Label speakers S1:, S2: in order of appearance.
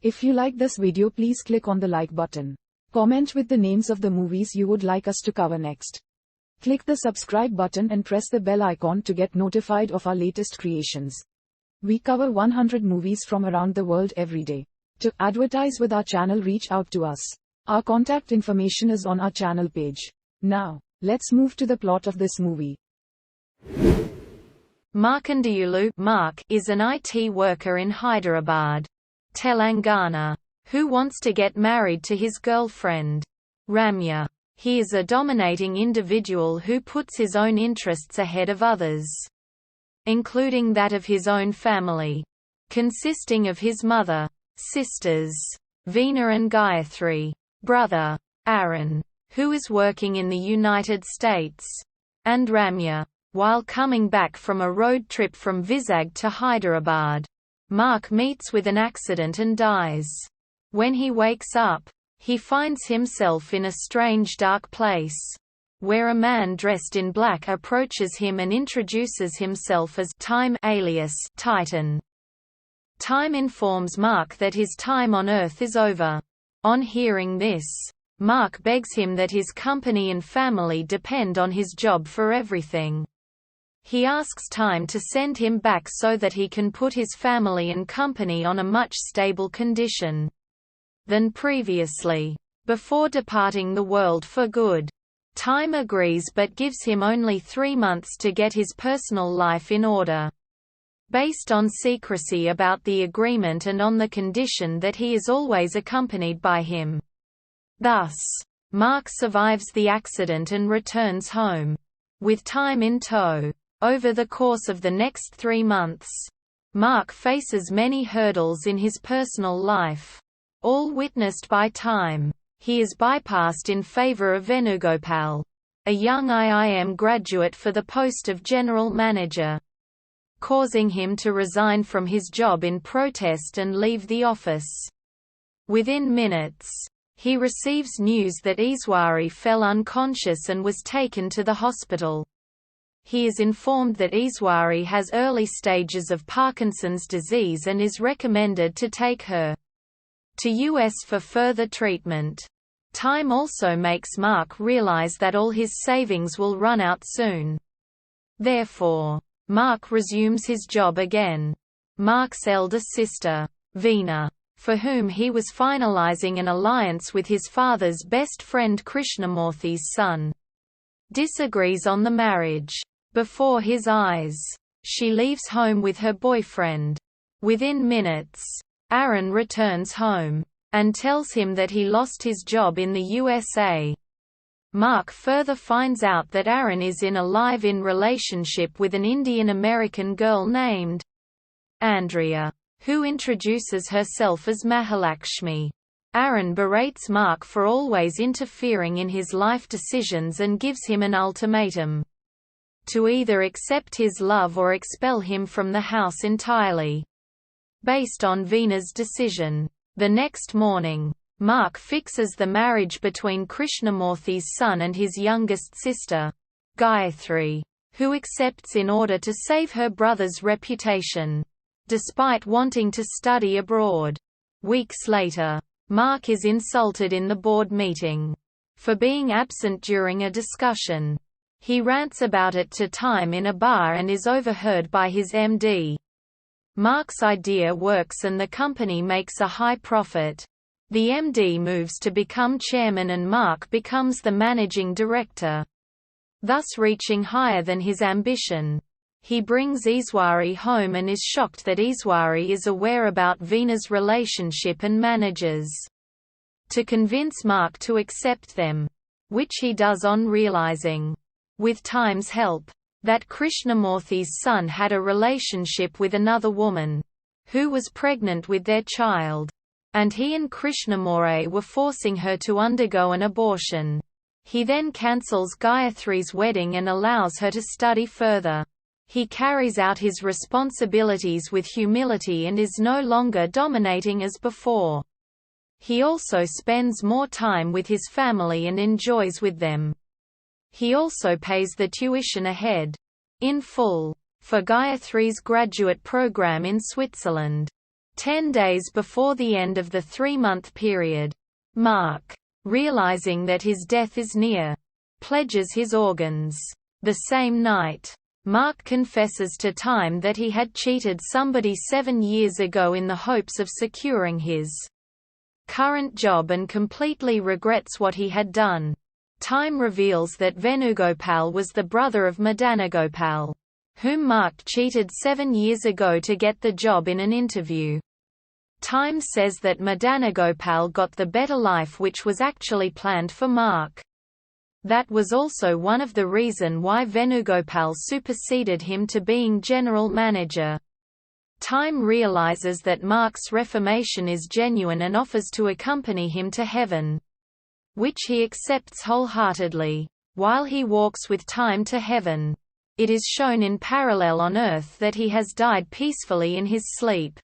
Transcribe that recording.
S1: If you like this video, please click on the like button. Comment with the names of the movies you would like us to cover next. Click the subscribe button and press the bell icon to get notified of our latest creations. We cover 100 movies from around the world every day. To advertise with our channel, reach out to us. Our contact information is on our channel page. Now, let's move to the plot of this movie.
S2: Markandeelu Mark is an IT worker in Hyderabad, Telangana, who wants to get married to his girlfriend, Ramya. He is a dominating individual who puts his own interests ahead of others, including that of his own family, consisting of his mother, sisters, Veena and Gayatri, brother, Aaron, who is working in the United States, and Ramya. While coming back from a road trip from Vizag to Hyderabad, Mark meets with an accident and dies. When he wakes up, he finds himself in a strange dark place, where a man dressed in black approaches him and introduces himself as Time alias Titan. Time informs Mark that his time on Earth is over. On hearing this, Mark begs him that his company and family depend on his job for everything. He asks Time to send him back so that he can put his family and company on a much stable condition than previously, before departing the world for good. Time agrees but gives him only 3 months to get his personal life in order, based on secrecy about the agreement and on the condition that he is always accompanied by him. Thus, Mark survives the accident and returns home, with Time in tow. Over the course of the next 3 months, Mark faces many hurdles in his personal life, all witnessed by Time. He is bypassed in favor of Venugopal, a young IIM graduate, for the post of general manager, causing him to resign from his job in protest and leave the office. Within minutes, he receives news that Iswari fell unconscious and was taken to the hospital. He is informed that Iswari has early stages of Parkinson's disease and is recommended to take her to US for further treatment. Time also makes Mark realize that all his savings will run out soon. Therefore, Mark resumes his job again. Mark's elder sister, Veena, for whom he was finalizing an alliance with his father's best friend Krishnamurthy's son, disagrees on the marriage. Before his eyes, she leaves home with her boyfriend. Within minutes, Aaron returns home and tells him that he lost his job in the USA. Mark further finds out that Aaron is in a live-in relationship with an Indian-American girl named Andrea, who introduces herself as Mahalakshmi. Aaron berates Mark for always interfering in his life decisions and gives him an ultimatum: to either accept his love or expel him from the house entirely. Based on Veena's decision, the next morning, Mark fixes the marriage between Krishnamurthy's son and his youngest sister, Gayatri, who accepts in order to save her brother's reputation, despite wanting to study abroad. Weeks later, Mark is insulted in the board meeting for being absent during a discussion. He rants about it to Time in a bar and is overheard by his MD. Mark's idea works and the company makes a high profit. The MD moves to become chairman and Mark becomes the managing director, thus reaching higher than his ambition. He brings Iswari home and is shocked that Iswari is aware about Veena's relationship and manages to convince Mark to accept them, which he does on realizing, with Time's help, that Krishnamurthy's son had a relationship with another woman, who was pregnant with their child, and he and Krishnamurthy were forcing her to undergo an abortion. He then cancels Gayatri's wedding and allows her to study further. He carries out his responsibilities with humility and is no longer dominating as before. He also spends more time with his family and enjoys with them. He also pays the tuition ahead, in full, for Gayatri's graduate program in Switzerland. 10 days before the end of the 3-month period. Mark, realizing that his death is near, pledges his organs. The same night, Mark confesses to Time that he had cheated somebody 7 years ago in the hopes of securing his current job and completely regrets what he had done. Time reveals that Venugopal was the brother of Madanagopal, whom Mark cheated 7 years ago to get the job in an interview. Time says that Madanagopal got the better life which was actually planned for Mark. That was also one of the reason why Venugopal superseded him to being general manager. Time realizes that Mark's reformation is genuine and offers to accompany him to heaven, which he accepts wholeheartedly. While he walks with Time to heaven, it is shown in parallel on Earth that he has died peacefully in his sleep.